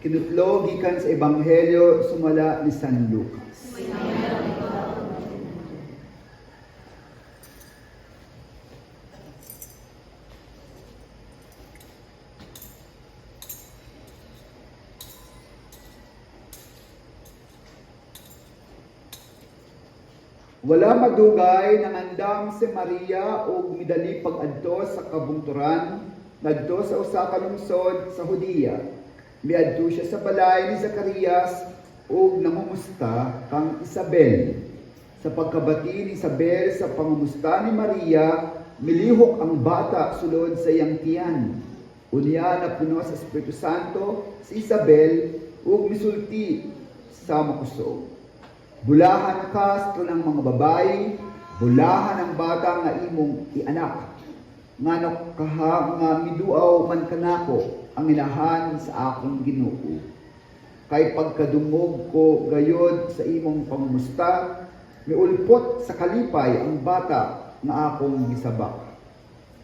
Kinutlo gikan sa Ebanghelyo sumala ni San Lucas. Wala madugay nangandam si Maria og midali pag-adto sa kabungturan ngadto sa usa ka lungsod sa Hudiya. Miadto siya sa balay ni Zacarias ug namumusta kang Isabel. Sa pagkabati ni Isabel sa pangumusta ni Maria, milihok ang bata sulod sa iyang tiyan. Unya napuno sa Espiritu Santo si Isabel ug misulti sa makusog. Bulahan ka sa ng mga babae, bulahan ang bata nga imong ianak. Ngano kaha nga miduaw man kanako ang inahan sa akong Ginoo. Kay pagkadungog ko gayod sa imong pangumusta, miulpot sa kalipay ang bata nga akong gisabak.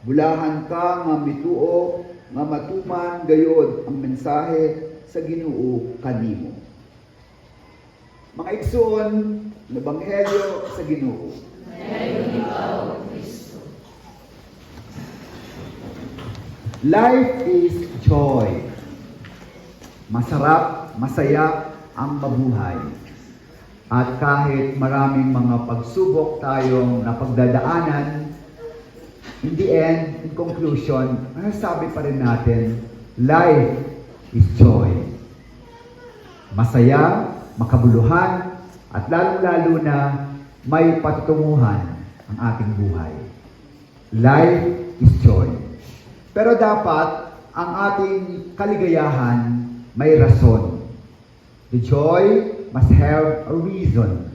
Bulahan ka nga mituo nga matuman gayod ang mensahe sa Ginoo kanimo. Mga igsoon, ng Ebanghelyo sa Ginoo. Life is joy. Masarap, masaya ang mabuhay. At kahit maraming mga pagsubok tayong napagdadaanan, in the end, in conclusion, masasabi pa rin natin, life is joy. Masaya, makabuluhan, at lalong-lalo na may patutunguhan ang ating buhay. Life is joy. Pero dapat ang ating kaligayahan may rason. The joy must have a reason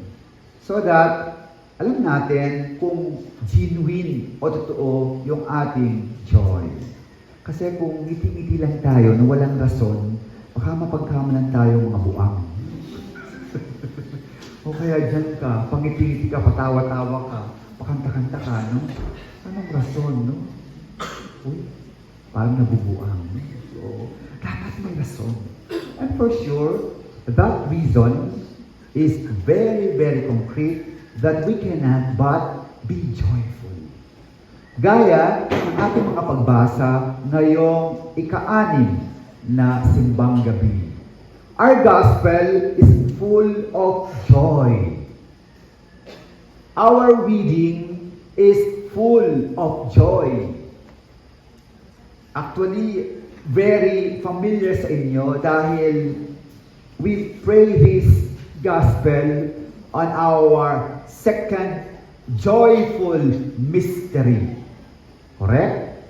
so that alam natin kung genuine o totoo yung ating joy. Kasi kung ngiti-ngiti lang tayo na walang rason, baka mapagkamalan tayo mga buang. O kaya dyan ka, pangiti-ngiti ka, patawa-tawa ka, pakanta-kanta ka, no? Anong rason, no? Uy, parang nabubuang. No? So, dapat may rason. And for sure, that reason is very, very concrete that we cannot but be joyful. Gaya ng ating mga pagbasa ngayong ika-anim na simbang gabi. Our gospel is full of joy. Our reading is full of joy. Actually, very familiar sa inyo dahil we pray this gospel on our second joyful mystery. Correct?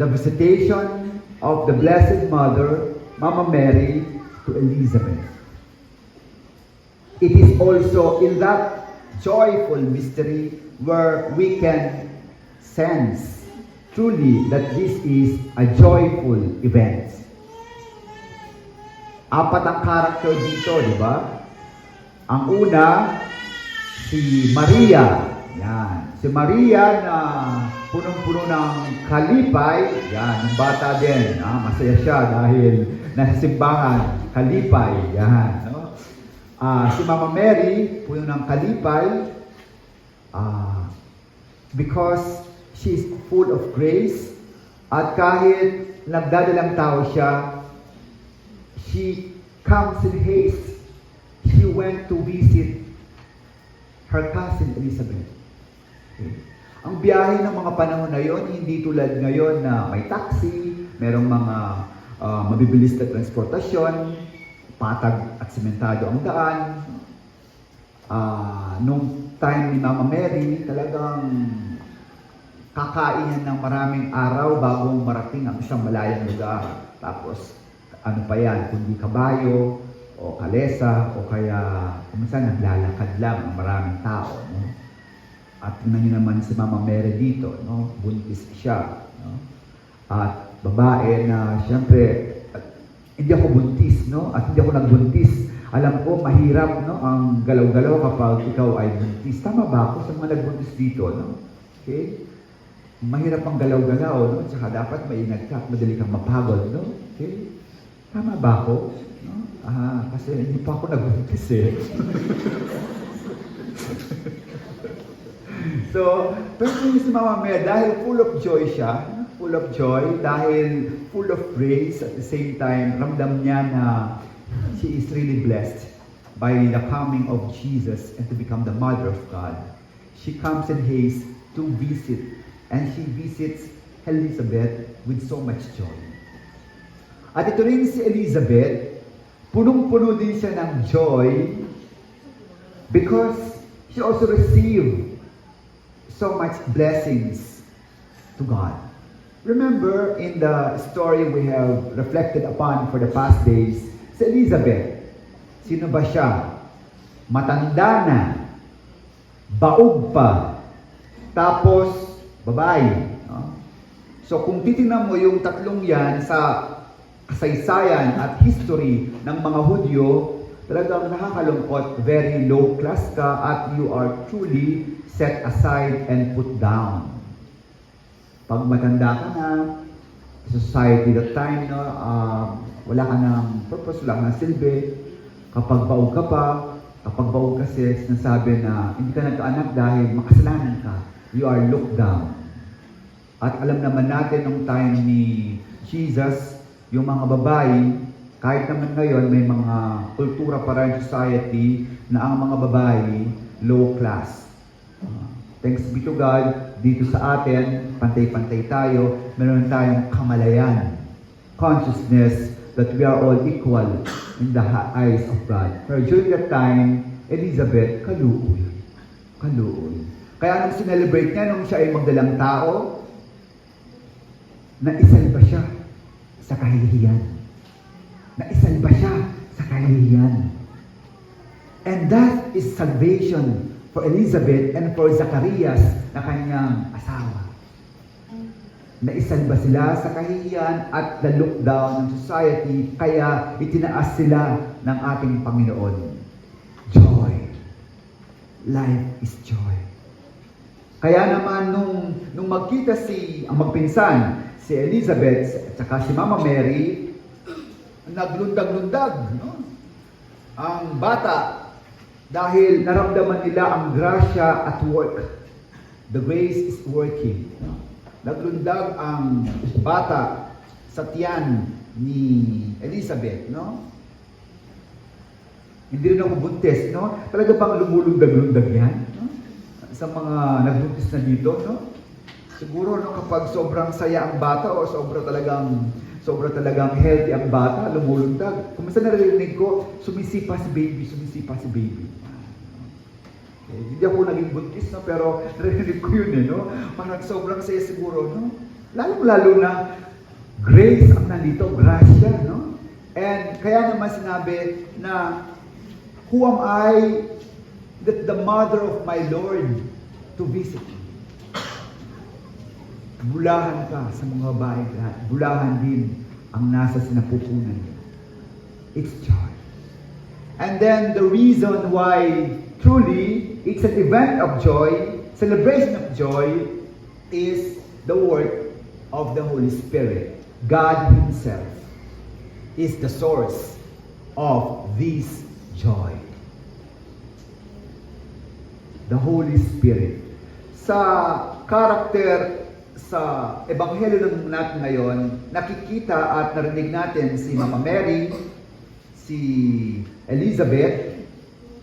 The visitation of the Blessed Mother, Mama Mary, to Elizabeth. It is also in that joyful mystery where we can sense truly that this is a joyful event. Apat ang karakter dito, di ba? Ang una, si Maria. Yan. Si Maria na punong-puno ng kalipay. Yan, yung bata din. Masaya siya dahil nasa simbahan, kalipay. Yan. No? Si Mama Mary, puno ng kalipay. Because she's full of grace. At kahit nagdadalang tao siya, she comes in haste. She went to visit her cousin Elizabeth. Okay. Ang biyahe ng mga panahon na yon, hindi tulad ngayon na may taxi, merong mga mabibilis na transportasyon, patag at sementado ang daan. Nung time ni Mama Mary, talagang kakain ng maraming araw bago marating ang isang malayang lugar. Tapos, ano pa yan, kundi kabayo, o kalesa, o kaya kuminsan naglalakad lang ang maraming tao. No? At tingnan nyo naman si Mama Mary dito, no? Buntis siya. No? At babae na, siyempre, hindi ako buntis, no? At hindi ako nagbuntis. Alam ko, mahirap, no? Ang galaw-galaw kapag ikaw ay buntis. Tama ba ako sa mga nagbuntis dito, no? Okay? Mahirap ang galaw-galaw, no? Tsaka dapat maingat ka at madali kang mapagod, no? Okay? Tama ba ako? No? Kasi hindi pa ako nagbuntis eh. So, pero si Mama Mary, dahil full of joy siya, full of joy, dahil full of praise, at the same time, ramdam niya na she is really blessed by the coming of Jesus and to become the mother of God. She comes in haste to visit, and she visits Elizabeth with so much joy. At ito rin si Elizabeth, punong-puno din siya ng joy because she also received so much blessings to God. Remember, in the story we have reflected upon for the past days, si Elizabeth, sino ba siya? Matanda na, baog pa, tapos babae. No? So kung titingnan mo yung tatlong yan sa kasaysayan at history ng mga Hudyo, talagang nakakalungkot, very low class ka at you are truly set aside and put down. Pag matanda ka na, society that time, no, wala ka ng purpose, wala ka ng silbi. Kapag baog ka pa, kapag baog kasi, sinasabi na hindi ka nagkaanak dahil makasalanan ka, you are looked down. At alam naman natin nung time ni Jesus, yung mga babae, kahit naman ngayon may mga kultura pa rin society na ang mga babae low class. Thanks be to God, dito sa atin, pantay-pantay tayo, meron tayong kamalayan, consciousness that we are all equal in the eyes of God. Pero during that time, Elizabeth, kaluoy. Kaluoy. Kaya nung sinelebrate niya, nung siya ay magdalang tao, naisalba siya sa kahihiyan. Naisalba siya sa kahihiyan. And that is salvation for Elizabeth and for Zacharias na kanyang asawa. Naisalba sila sa kahihiyan at the look down ng society, kaya itinaas sila ng ating Panginoon. Joy. Life is joy. Kaya naman nung magkita ang magpinsan, si Elizabeth at saka si Mama Mary, naglundag-lundag, no? Ang bata, dahil naramdaman nila ang grasya at work. The grace is working. No? Naglundag ang bata sa tiyan ni Elizabeth, no? Hindi rin ako buntis, no? Talaga bang lumulundag-lundag yan? No? Sa mga nagbuntis na dito, no? Siguro no, kapag sobrang saya ang bata o sobra talagang healthy ang bata, lumulundag. Kung minsan narinig ko, sumisipa si baby. Okay, hindi ako naging buntis, no? Pero narinig ko yun, no? Parang sobrang saya siguro, no? Lalong-lalo na grace ang nandito, grasya, no? And kaya naman sinabi na, who am I that the mother of my Lord to visit me? Bulahan ka sa mga babae lahat. Bulahan din ang nasa sinapupunan niya. It's joy. And then the reason why truly it's an event of joy, celebration of joy, is the work of the Holy Spirit. God Himself is the source of this joy. The Holy Spirit. Sa karakter sa ebanghelyo natin ngayon, nakikita at narinig natin si Mama Mary, si Elizabeth,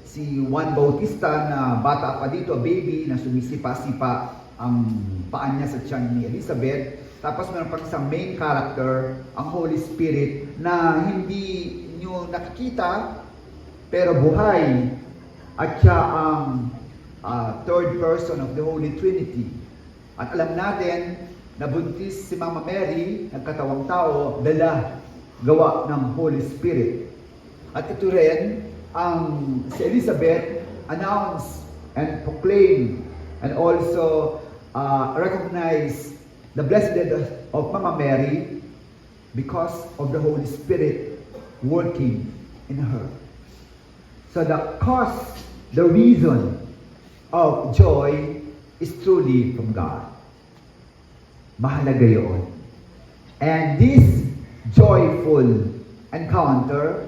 si Juan Bautista na bata pa dito, baby, na sumisipa-sipa ang paan niya sa tiyan ni Elizabeth. Tapos meron pa isang main character, ang Holy Spirit, na hindi nyo nakikita, pero buhay. At siya ang third person of the Holy Trinity. At alam natin, nabuntis si Mama Mary, nagkatawang tao, gawa ng Holy Spirit. At ito rin, si Elizabeth announced and proclaimed and also recognized the blessedness of Mama Mary because of the Holy Spirit working in her. So the reason of joy is truly from God. Mahalaga yun. And this joyful encounter,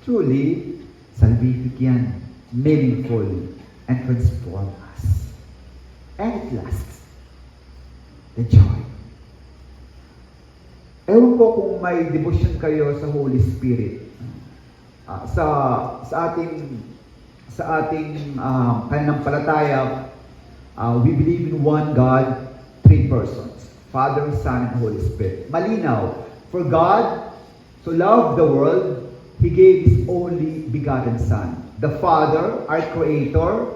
truly salvific yan, meaningful, and transform us. And at last, the joy. Ewan ko kung may devotion kayo sa Holy Spirit. Sa ating pananampalataya, we believe in one God, three persons, Father, Son, and Holy Spirit. Malinaw. For God so loved the world, He gave His only begotten Son. The Father, our Creator,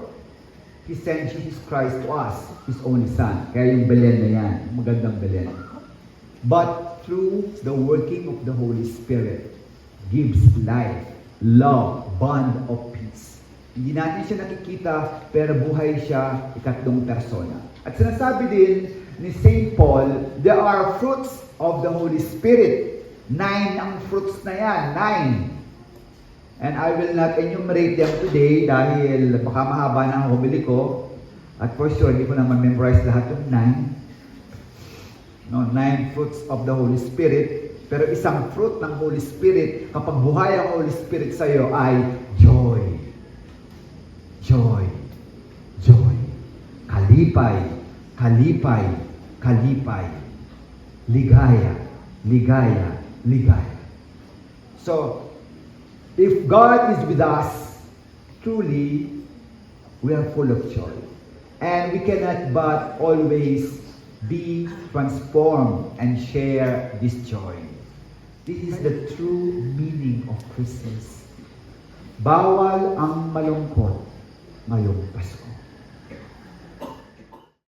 He sent Jesus Christ to us, His only Son. Kaya yung Belen na yan, magandang Belen. But through the working of the Holy Spirit, gives life, love, bond of peace. Hindi natin siya nakikita, pero buhay siya, ikatlong persona. At sinasabi din ni St. Paul, there are fruits of the Holy Spirit. 9 ang fruits na yan, 9. And I will not enumerate them today dahil baka mahaba na ang humili ko. At for sure, hindi ko naman memorize lahat yung 9. No, 9 fruits of the Holy Spirit. Pero isang fruit ng Holy Spirit, kapag buhay ang Holy Spirit sa iyo, ay joy. Joy. Joy. Kalipay. Kalipay. Kalipay. Ligaya. Ligaya. Ligaya. So, if God is with us, truly, we are full of joy. And we cannot but always be transformed and share this joy. This is the true meaning of Christmas. Bawal ang malungkot ngayong Pasko.